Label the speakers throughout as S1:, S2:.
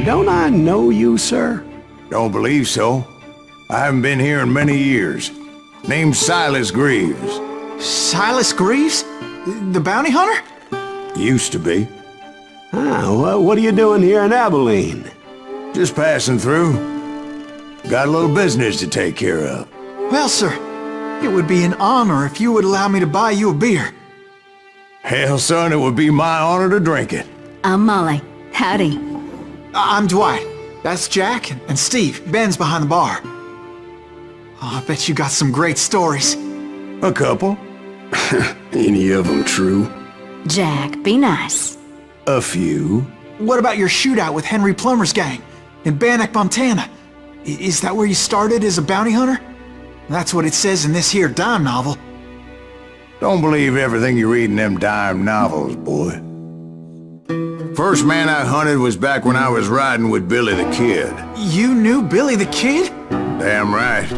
S1: don't I know you, sir?
S2: Don't believe so. I haven't been here in many years. Name's Silas Greaves.
S3: Silas Greaves? The bounty hunter?
S2: Used to be.
S1: Ah, what are you doing here in Abilene?
S2: Just passing through. Got a little business to take care of.
S3: Well, sir, it would be an honor if you would allow me to buy you a beer.
S2: Hell, son, it would be my honor to drink it.
S4: I'm Molly. Howdy.
S3: I'm Dwight. That's Jack and Steve. Ben's behind the bar. Oh, I bet you got some great stories.
S2: A couple.
S1: Any of them true?
S4: Jack, be nice.
S2: A few.
S3: What about your shootout with Henry Plummer's gang in Bannock, Montana? Is that where you started as a bounty hunter? That's what it says in this here dime novel.
S2: Don't believe everything you read in them dime novels, boy. First man I hunted was back when I was riding with Billy the Kid.
S3: You knew Billy the Kid?
S2: Damn right.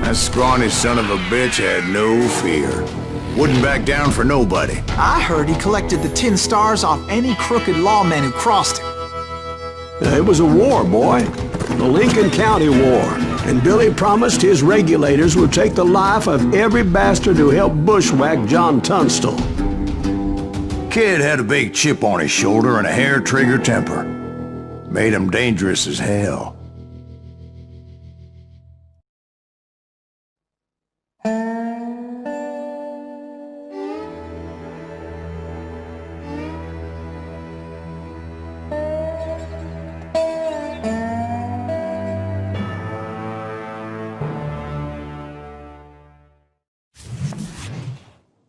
S2: That scrawny son of a bitch had no fear. Wouldn't back down for nobody.
S3: I heard he collected the 10 stars off any crooked lawman who crossed him.
S1: It was a war, boy. The Lincoln County War. And Billy promised his regulators would take the life of every bastard who helped bushwhack John Tunstall.
S2: Kid had a big chip on his shoulder and a hair-trigger temper. Made him dangerous as hell.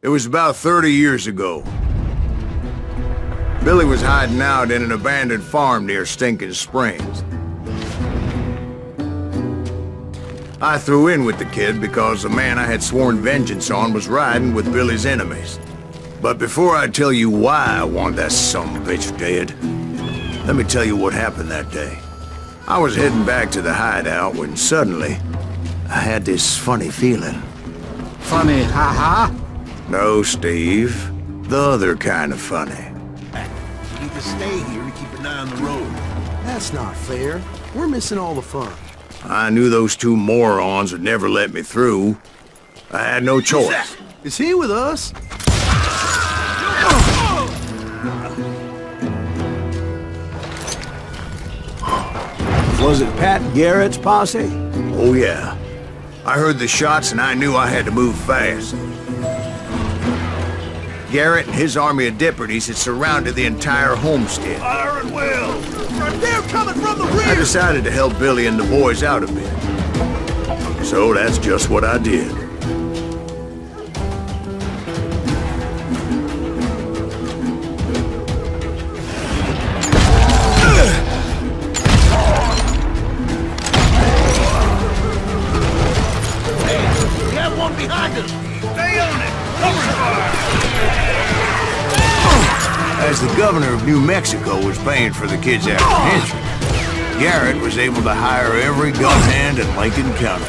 S2: It was about 30 years ago. Billy was hiding out in an abandoned farm near Stinking Springs. I threw in with the kid because the man I had sworn vengeance on was riding with Billy's enemies. But before I tell you why I want that sumbitch dead, let me tell you what happened that day. I was heading back to the hideout when suddenly I had this funny feeling.
S5: Funny, ha-ha?
S2: No, Steve. The other kind of funny.
S5: You need to stay here to keep an eye on the road.
S6: That's not fair. We're missing all the fun.
S2: I knew those two morons would never let me through. I had no choice.
S6: Is he with us?
S1: Was it Pat Garrett's posse?
S2: Oh, yeah. I heard the shots and I knew I had to move fast. Garrett and his army of deputies had surrounded the entire homestead.
S5: Fire at will! They're coming from the rear!
S2: I decided to help Billy and the boys out a bit. So that's just what I did.
S5: We have one behind us! Stay on it! Cover fire!
S2: As the governor of New Mexico was paying for the kid's apprehension, Garrett was able to hire every gun hand in Lincoln County.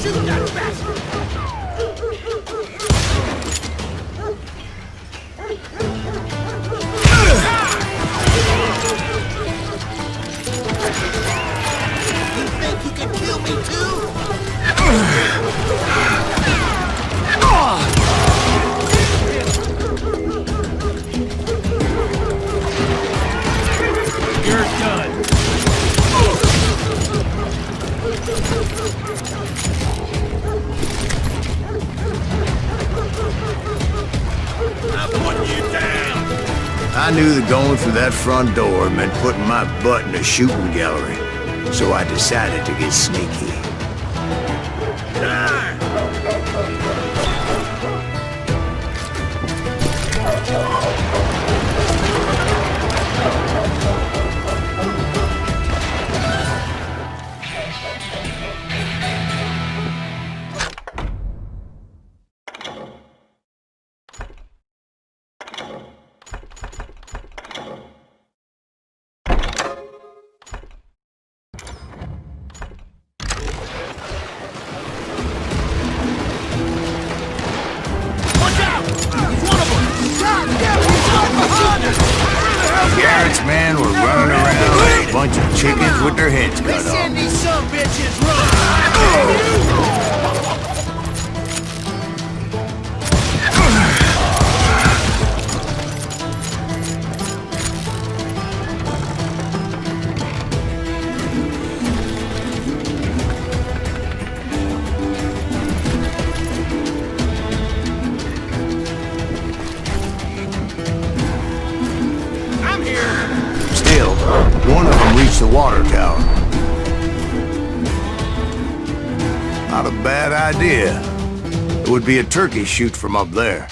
S5: Shoot that bastard! You think you can kill me too? You're done. I'm putting you down.
S2: I knew that going through that front door meant putting my butt in a shooting gallery, so I decided to get sneaky. bunch of chickens with their heads cut off.
S5: Send these some bitches run!
S2: Still, one of them reached the water tower. Not a bad idea. It would be a turkey shoot from up there.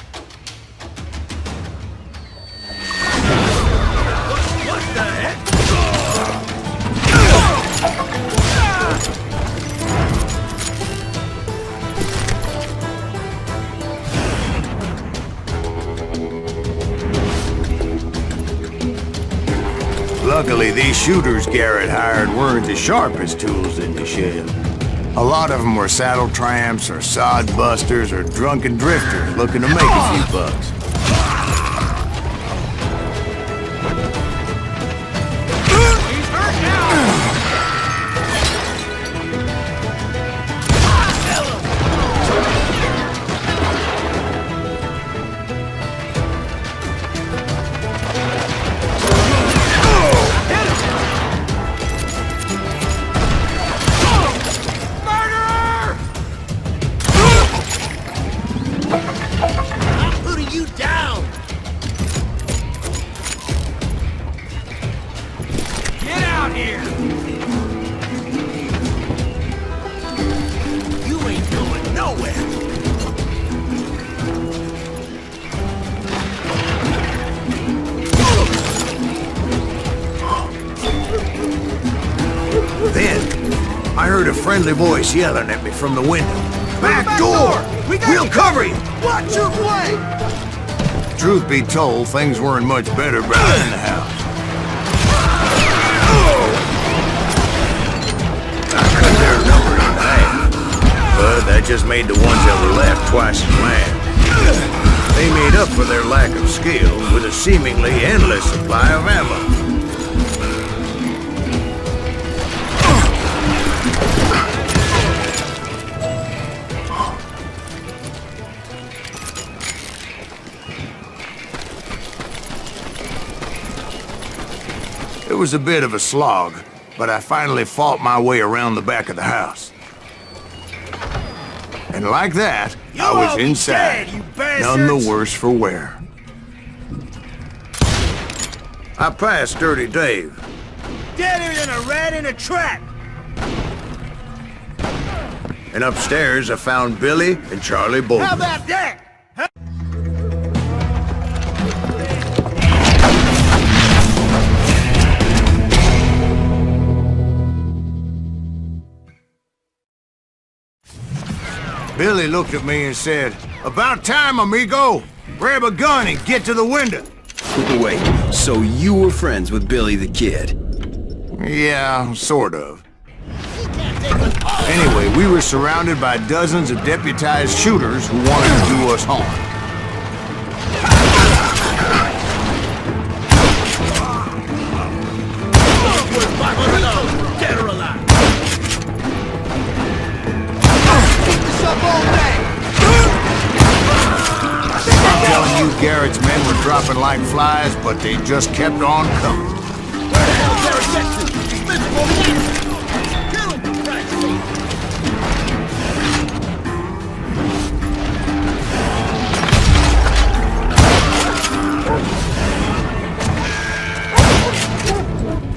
S2: Luckily, these shooters Garrett hired weren't as sharp as tools in the shed. A lot of them were saddle tramps or sod busters or drunken drifters looking to make a few bucks. I heard a friendly voice yelling at me from the window. Back door! We'll cover you!
S5: Watch your flank!
S2: Truth be told, things weren't much better back in the house. I cut their number in half, but that just made the ones that were left twice as mad. They made up for their lack of skill with a seemingly endless supply of ammo. It was a bit of a slog, but I finally fought my way around the back of the house. And like that, I was inside, none the worse for wear. I passed Dirty Dave.
S5: Deader than a rat in a trap!
S2: And upstairs I found Billy and Charlie both.
S5: How about that?
S2: Billy looked at me and said, "About time, amigo! Grab a gun and get to the window!"
S7: Wait, so you were friends with Billy the Kid?
S2: Yeah, sort of. Anyway, we were surrounded by dozens of deputized shooters who wanted to do us harm.
S5: Dead or alive!
S2: I'm telling you, Garrett's men were dropping like flies, but they just kept on coming.
S5: Where the hell Garrett get to? He's miserable now! Kill him, for Christ's sake!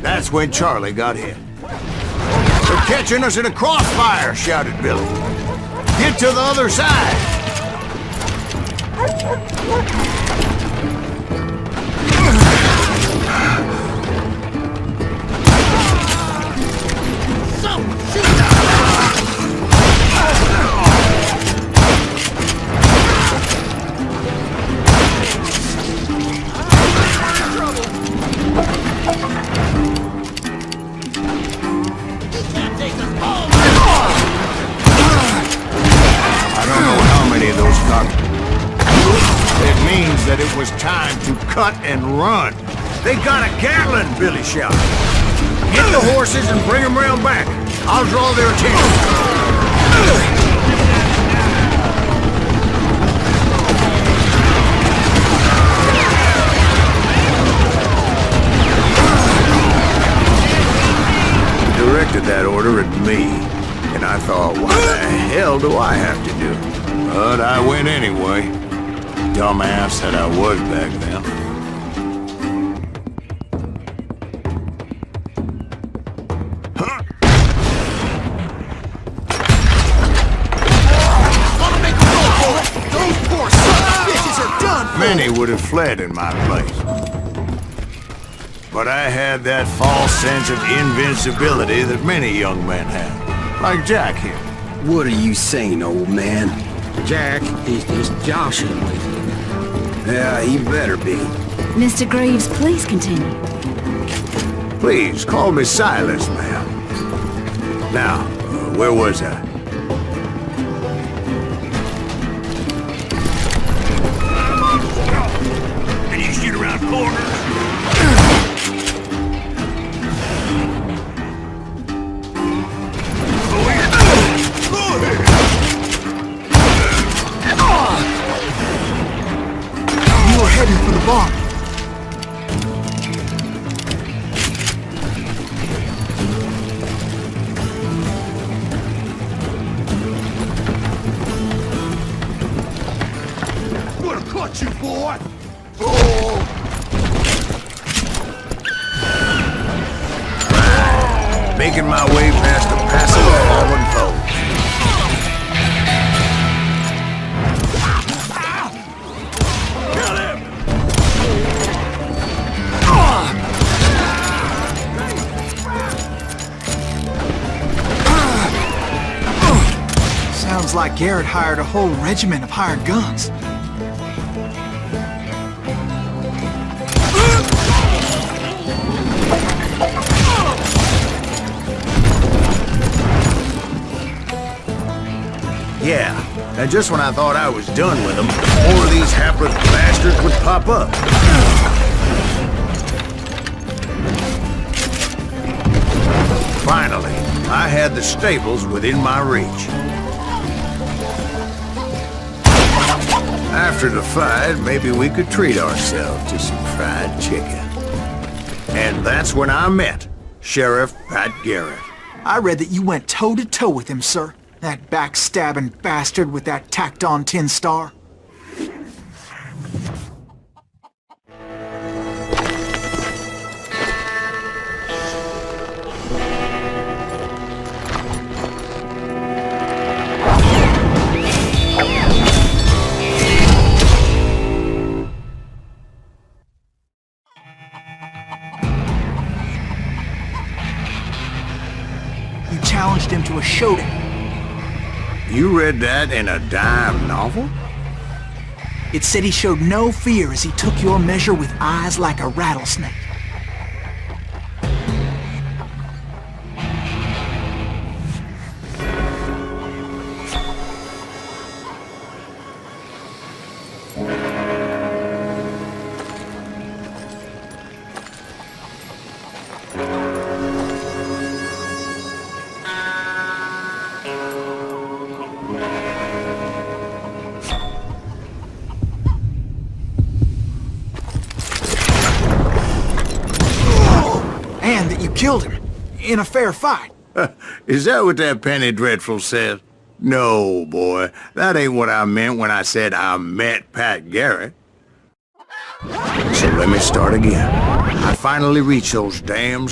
S2: That's when Charlie got hit. "They're catching us in a crossfire!" shouted Billy. "Get to the other side!" That it was time to cut and run. "They got a Gatling!" Billy shouted. Get the horses and bring them round back. I'll draw their attention. Directed that order at me, and I thought, what the hell do I have to do? But I went anyway. Dumbass that I was back then. Huh?
S3: Those poor son of bitches are done for!
S2: Many would have fled in my place. But I had that false sense of invincibility that many young men have. Like Jack here.
S7: What are you saying, old man?
S6: Jack, he's joshing with you.
S7: Yeah, he better be.
S4: Mr. Greaves, please continue.
S2: Please, call me Silas, ma'am. Now, where was I? Can you shoot around corners?
S3: You were heading for the barn.
S2: I'm gonna cut you, boy! Making my way past the passive fallen foes. Kill him!
S3: Sounds like Garrett hired a whole regiment of hired guns.
S2: Yeah, and just when I thought I was done with them, more of these hapless bastards would pop up. Finally, I had the stables within my reach. After the fight, maybe we could treat ourselves to some fried chicken. And that's when I met Sheriff Pat Garrett.
S3: I read that you went toe-to-toe with him, sir. That backstabbing bastard with that tacked-on tin star. You challenged him to a showdown.
S2: You read that in a dime novel?
S3: It said he showed no fear as he took your measure with eyes like a rattlesnake. And that you killed him in a fair fight.
S2: Is that what that penny dreadful says? No, boy. That ain't what I meant when I said I met Pat Garrett. So let me start again. I finally reached those damn